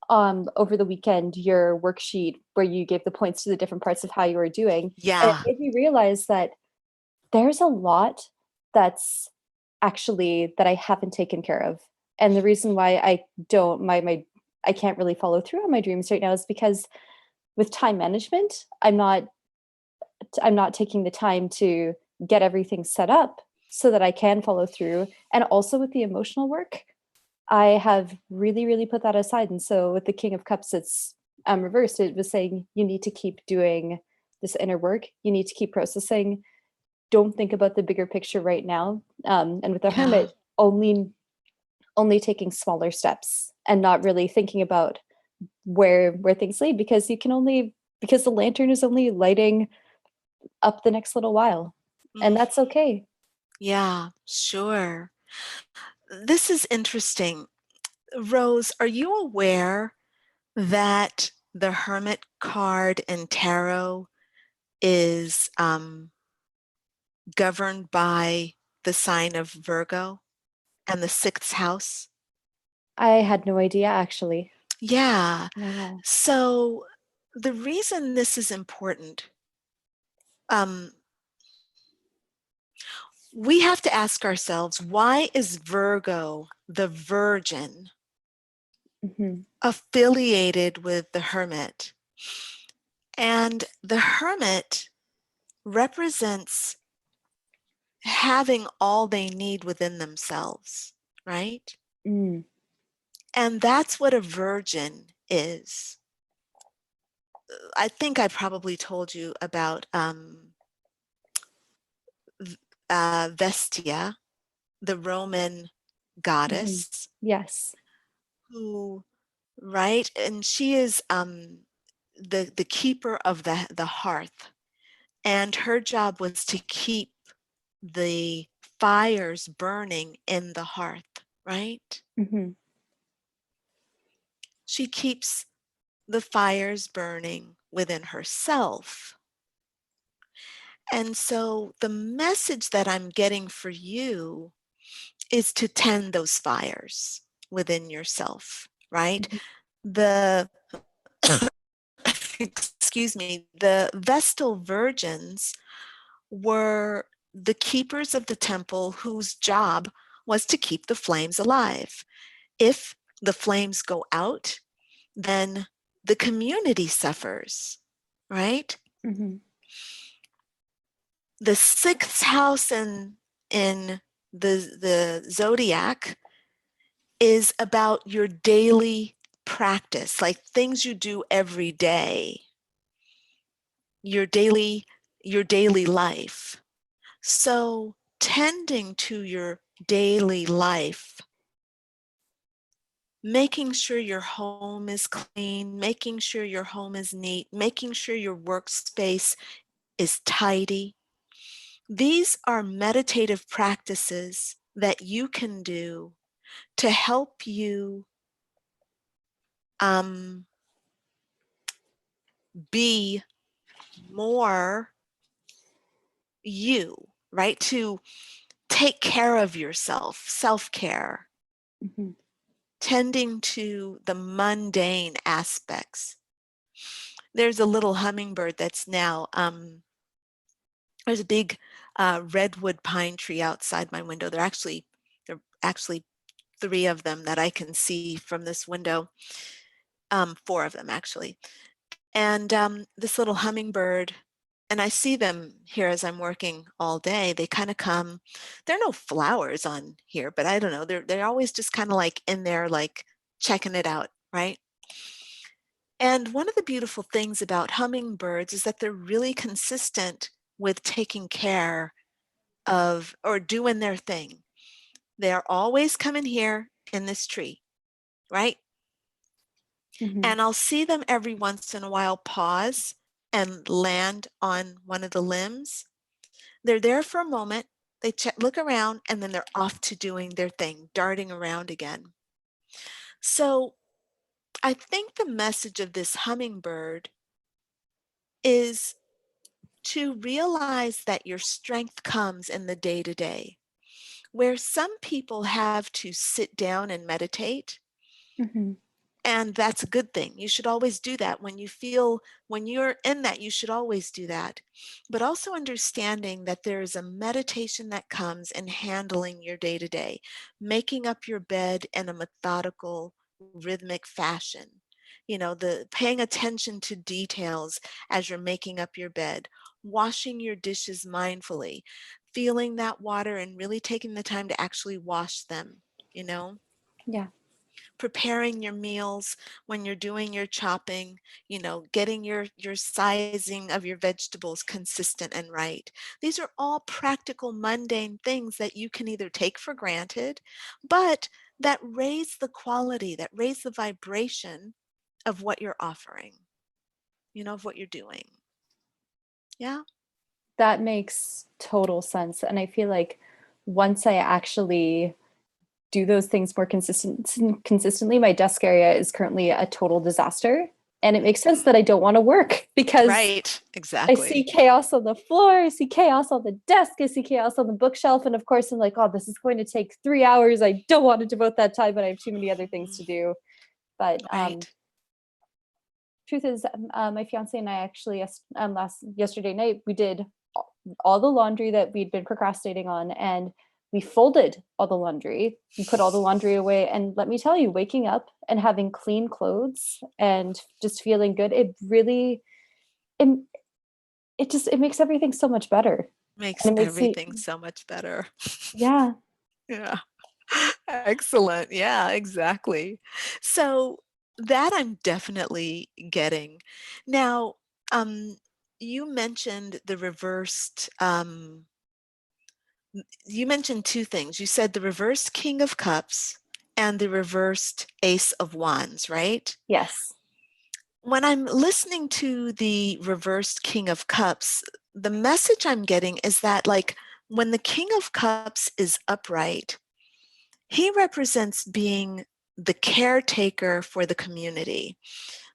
over the weekend your worksheet where you gave the points to the different parts of how you were doing. And it Yeah. made me realize that there's a lot that's actually that I haven't taken care of. And the reason why I don't I can't really follow through on my dreams right now is because with time management, I'm not taking the time to get everything set up so that I can follow through. And also with the emotional work, I have really, really put that aside. And so with the King of Cups, it's reversed. It was saying you need to keep doing this inner work. You need to keep processing. Don't think about the bigger picture right now. And with the Yeah. Hermit, only taking smaller steps and not really thinking about where things lead, because because the lantern is only lighting up the next little while, and that's okay. Yeah, sure. This is interesting. Rose, are you aware that the Hermit card in tarot is governed by the sign of Virgo and the 6th house? I had no idea, actually. Yeah. Wow. So the reason this is important, we have to ask ourselves, why is Virgo, the Virgin, affiliated with the Hermit? And the Hermit represents having all they need within themselves, right? Mm. And that's what a virgin is. I think I probably told you about Vestia, the Roman goddess, Yes. who, right? And she is the keeper of the hearth. And her job was to keep the fires burning in the hearth, right? She keeps the fires burning within herself. And so the message that I'm getting for you is to tend those fires within yourself, right? The excuse me, the Vestal virgins were the keepers of the temple whose job was to keep the flames alive. If the flames go out, then the community suffers, right? Mhm. The sixth house in the zodiac is about your daily practice, like things you do every day, your daily life. So tending to your daily life, making sure your home is clean, making sure your home is neat, making sure your workspace is tidy. These are meditative practices that you can do to help you be more you, right? To take care of yourself, self-care, Mhm. tending to the mundane aspects. There's a little hummingbird that's now, there's a big redwood pine tree outside my window. There are actually 3 of them that I can see from this window, 4 of them actually. And this little hummingbird, and I see them here as I'm working all day, they kind of come, there are no flowers on here, but I don't know, they're always just kind of like in there, like checking it out, right? And one of the beautiful things about hummingbirds is that they're really consistent with taking care of or doing their thing. They're always coming here in this tree, right? Mhm. And I'll see them every once in a while pause and land on one of the limbs. They're there for a moment, they look around, and then they're off to doing their thing, darting around again. So I think the message of this hummingbird is to realize that your strength comes in the day-to-day. Where some people have to sit down and meditate, Mhm. and that's a good thing. You should always do that. When you're in that, you should always do that. But also understanding that there is a meditation that comes in handling your day to day, making up your bed in a methodical, rhythmic fashion. The paying attention to details as you're making up your bed, washing your dishes mindfully, feeling that water and really taking the time to actually wash them, you know? Yeah. Preparing your meals when you're doing your chopping, getting your sizing of your vegetables consistent and right. These are all practical, mundane things that you can either take for granted, but that raise the quality, that raise the vibration of what you're offering, of what you're doing. Yeah. That makes total sense. And I feel like once I actually do those things more consistently, my desk area is currently a total disaster. And it makes sense that I don't want to work because Right. I see Exactly. chaos on the floor, I see chaos on the desk, I see chaos on the bookshelf. And of course, I'm like, oh, this is going to take 3 hours. I don't want to devote that time, but I have too many other things to do. But Right. truth is, my fiance and I actually yesterday night, we did all the laundry that we'd been procrastinating on, and we folded all the laundry. We put all the laundry away, and let me tell you, waking up and having clean clothes and just feeling good, it really, it, it makes everything so much better. Makes And it makes me, everything so much better. yeah. Yeah. Excellent. Yeah, exactly. So that I'm definitely getting. Now, you mentioned the reversed, you mentioned 2 things. You said the reversed King of Cups and the reversed Ace of Wands, right? Yes. When I'm listening to the reversed King of Cups, the message I'm getting is that, like, when the King of Cups is upright, he represents being the caretaker for the community.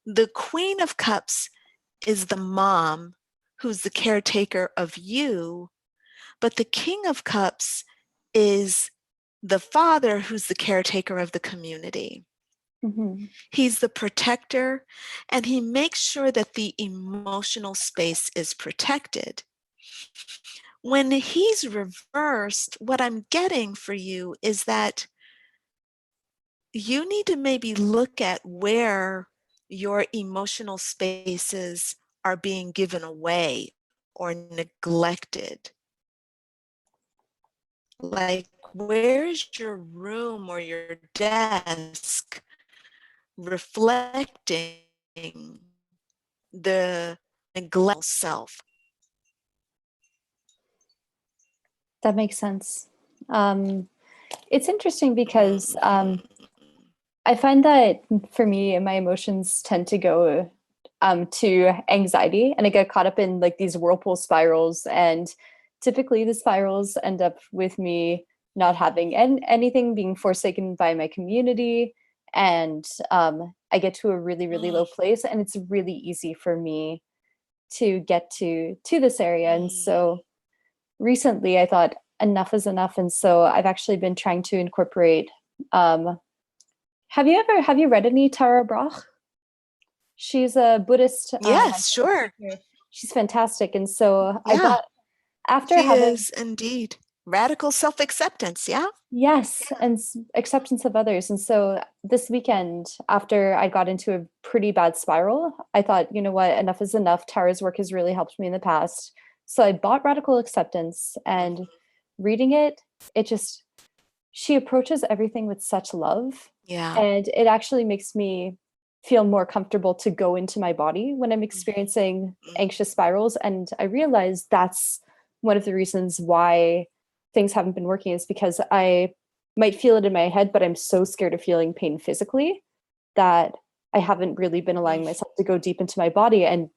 The Queen of Cups is the mom who's the caretaker of you, but the King of Cups is the father who's the caretaker of the community. Mhm. He's the protector, and he makes sure that the emotional space is protected. when he's reversed, what I'm getting for you is that you need to maybe look at where your emotional spaces are being given away or neglected. Like, where's your room or your desk reflecting the neglect self? That makes sense. It's interesting because I find that for me, my emotions tend to go to anxiety, and I get caught up in like these whirlpool spirals. And typically, the spirals end up with me not having anything, being forsaken by my community, and I get to a really, really low place, and it's really easy for me to get to this area. And so recently, I thought enough is enough, and so I've actually been trying to incorporate. Have you read any Tara Brach? She's a Buddhist. Yes, sure. She's fantastic, and so I Yeah, got after she having is indeed. Radical self-acceptance, yeah? yes, and acceptance of others. And so this weekend, after I got into a pretty bad spiral, I thought, you know what, enough is enough. Tara's work has really helped me in the past, so I bought Radical Acceptance, and reading it, it just she approaches everything with such love. Yeah. And it actually makes me feel more comfortable to go into my body when I'm experiencing anxious spirals. And I realized that's one of the reasons why things haven't been working, is because I might feel it in my head, but I'm so scared of feeling pain physically that I haven't really been allowing myself to go deep into my body and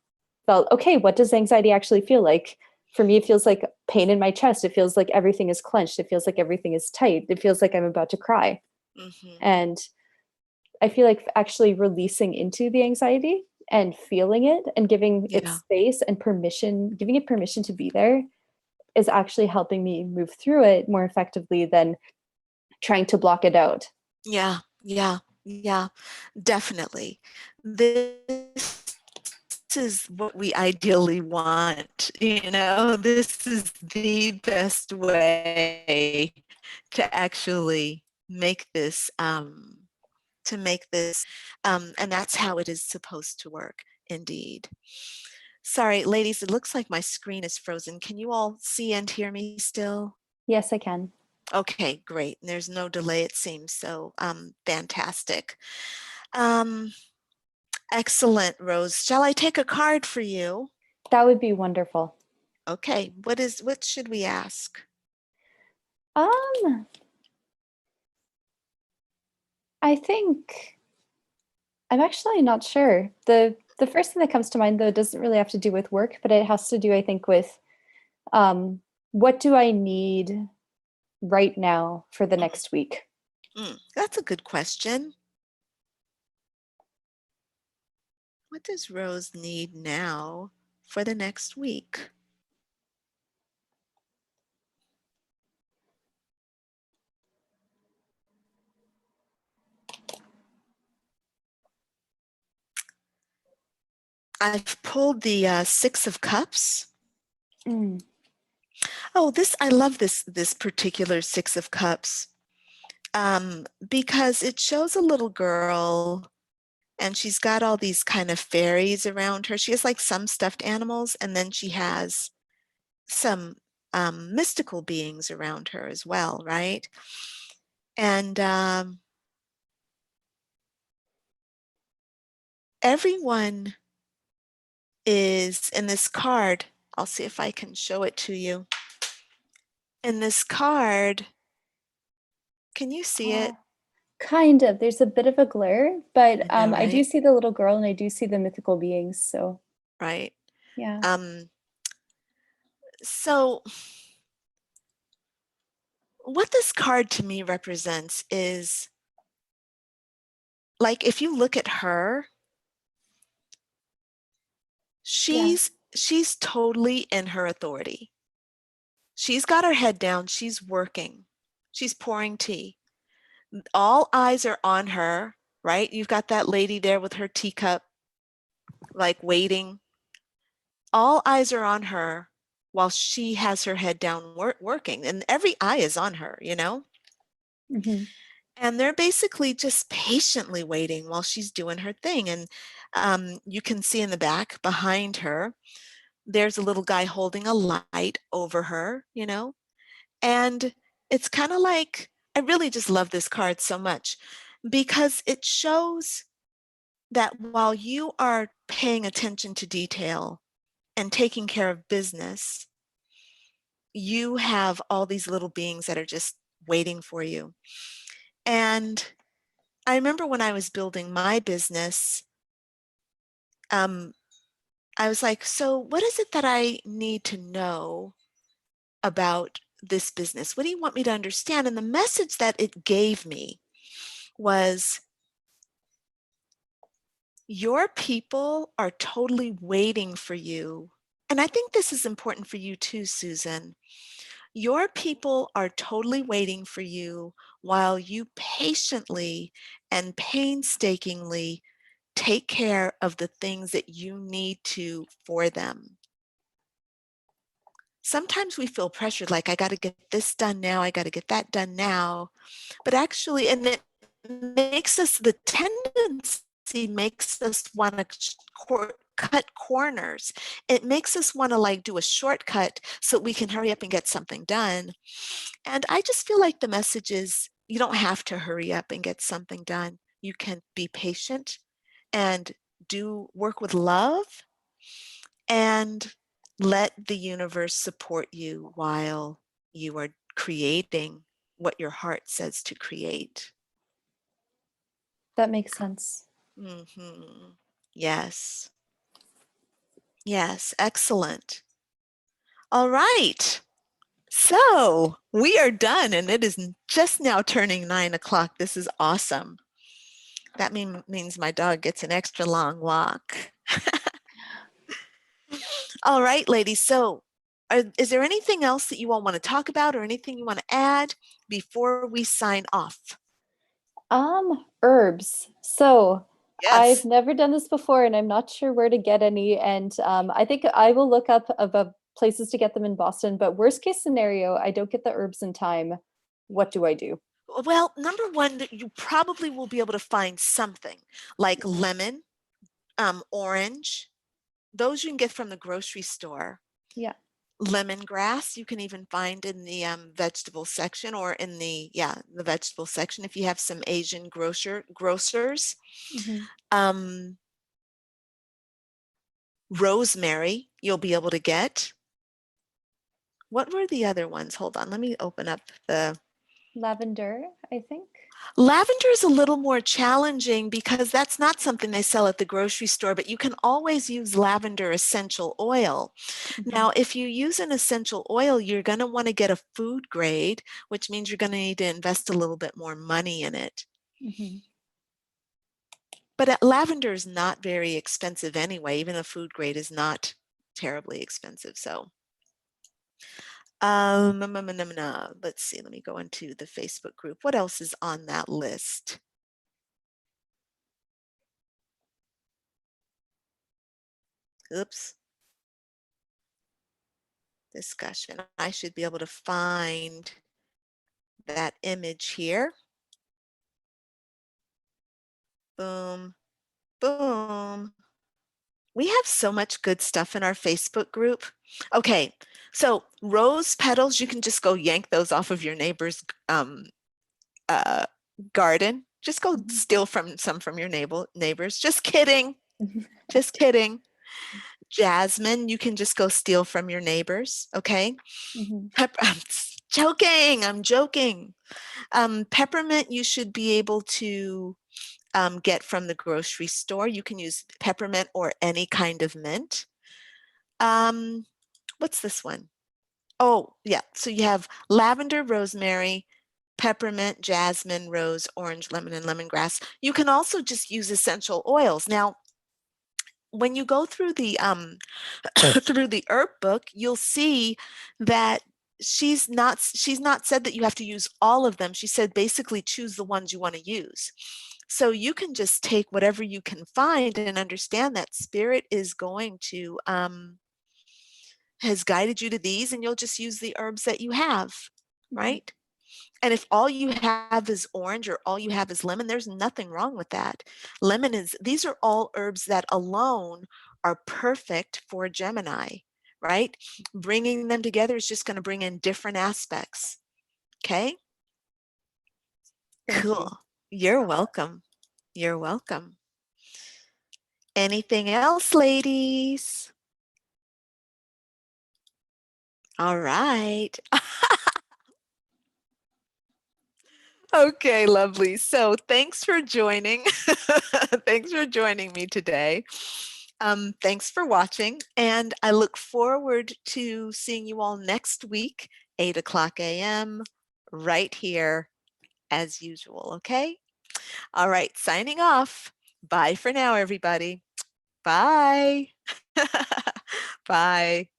felt, okay, what does anxiety actually feel like? For me, it feels like pain in my chest. It feels like everything is clenched. It feels like everything is tight. It feels like I'm about to cry. And I feel like actually releasing into the anxiety and feeling it and giving it space and permission, giving it permission to be there, is actually helping me move through it more effectively than trying to block it out. Yeah, definitely. This is what we ideally want, this is the best way to actually make this, and that's how it is supposed to work, indeed. Sorry, ladies, it looks like my screen is frozen. Can you all see and hear me still? Yes, I can. Okay, great. And there's no delay, it seems, so fantastic. Excellent, Rose. Shall I take a card for you? That would be wonderful. Okay, what should we ask? I think I'm actually not sure. The first thing that comes to mind, though, doesn't really have to do with work, but it has to do, I think, with what do I need right now for the next week? That's a good question. What does Rose need now for the next week? I've pulled the Six of Cups. Oh, I love this particular Six of Cups because it shows a little girl, and she's got all these kind of fairies around her. She has like some stuffed animals, and then she has some mystical beings around her as well, right? And everyone is in this card. I'll see if I can show it to you. In this card, can you see it? Kind of. There's a bit of a glare, but I know, I do right? see the little girl and I do see the mythical beings. So Right. yeah. So what this card to me represents is, like, if you look at her, she's totally in her authority. She's got her head down, she's working, she's pouring tea. All eyes are on her, right? You've got that lady there with her teacup, like waiting. All eyes are on her, while she has her head down working, and every eye is on her, you know? Mhm. And they're basically just patiently waiting while she's doing her thing. And you can see in the back behind her, there's a little guy holding a light over her, you know? And it's kind of like, I really just love this card so much because it shows that while you are paying attention to detail and taking care of business, you have all these little beings that are just waiting for you. And I remember when I was building my business, I was like, so what is it that I need to know about this business? What do you want me to understand? And the message that it gave me was, your people are totally waiting for you. And I think this is important for you too, Susan. Your people are totally waiting for you while you patiently and painstakingly take care of the things that you need to for them. Sometimes we feel pressured, like I got to get this done now, I got to get that done now. But actually, and it makes us, the tendency makes us want to cut corners. It makes us want to like do a shortcut so we can hurry up and get something done. And I just feel like the message is, you don't have to hurry up and get something done. You can be patient and work with love and let the universe support you while you are creating what your heart says to create. That makes sense. Mm-hmm. Yes. Yes. Excellent. All right. So we are done, and it is just now turning 9 o'clock. This is awesome. That means my dog gets an extra long walk. All right, ladies. So is there anything else that you all want to talk about or anything you want to add before we sign off? Herbs. So Yes. I've never done this before and I'm not sure where to get any. And I think I will look up about places to get them in Boston, but worst case scenario, I don't get the herbs in time. What do I do? Well, number one, that you probably will be able to find something like lemon, orange. Those you can get from the grocery store. Yeah. Lemongrass you can even find in the vegetable section, or in the vegetable section if you have some Asian grocers. Mhm. Rosemary you'll be able to get. What were the other ones? Hold on, let me open up the Lavender, I think. lavender. Is a little more challenging because that's not something they sell at the grocery store, but you can always use lavender essential oil. Mhm. Now, if you use an essential oil, you're going to want to get a food grade, which means you're going to need to invest a little bit more money in it. Mhm. But lavender is not very expensive anyway. Even a food grade is not terribly expensive. So, let's see. Let me go into the Facebook group. What else is on that list? Oops. Discussion. I should be able to find that image here. Boom, boom. We have so much good stuff in our Facebook group. Okay, so rose petals, you can just go yank those off of your neighbor's garden. Just go steal some from your neighbors. Just kidding. Just kidding. Jasmine, you can just go steal from your neighbors. Okay. Mhm. I'm joking. I'm joking. Peppermint, you should be able to get from the grocery store. You can use peppermint or any kind of mint. What's this one? Oh, yeah. So you have lavender, rosemary, peppermint, jasmine, rose, orange, lemon, and lemongrass. You can also just use essential oils. Now, when you go through the through the herb book, you'll see that she's not said that you have to use all of them. She said basically choose the ones you want to use. So you can just take whatever you can find and understand that spirit is going to has guided you to these, and you'll just use the herbs that you have, Mhm. right? And if all you have is orange or all you have is lemon, there's nothing wrong with that. These are all herbs that alone are perfect for Gemini, right? Bringing them together is just going to bring in different aspects. Okay? Thank you. Cool. You're welcome. You're welcome. Anything else, ladies? All right. Okay, lovely. So thanks for joining. Thanks for joining me today. Thanks for watching, and I look forward to seeing you all next week, 8 o'clock a.m., right here as usual, okay? All right, signing off. Bye for now, everybody. Bye. Bye.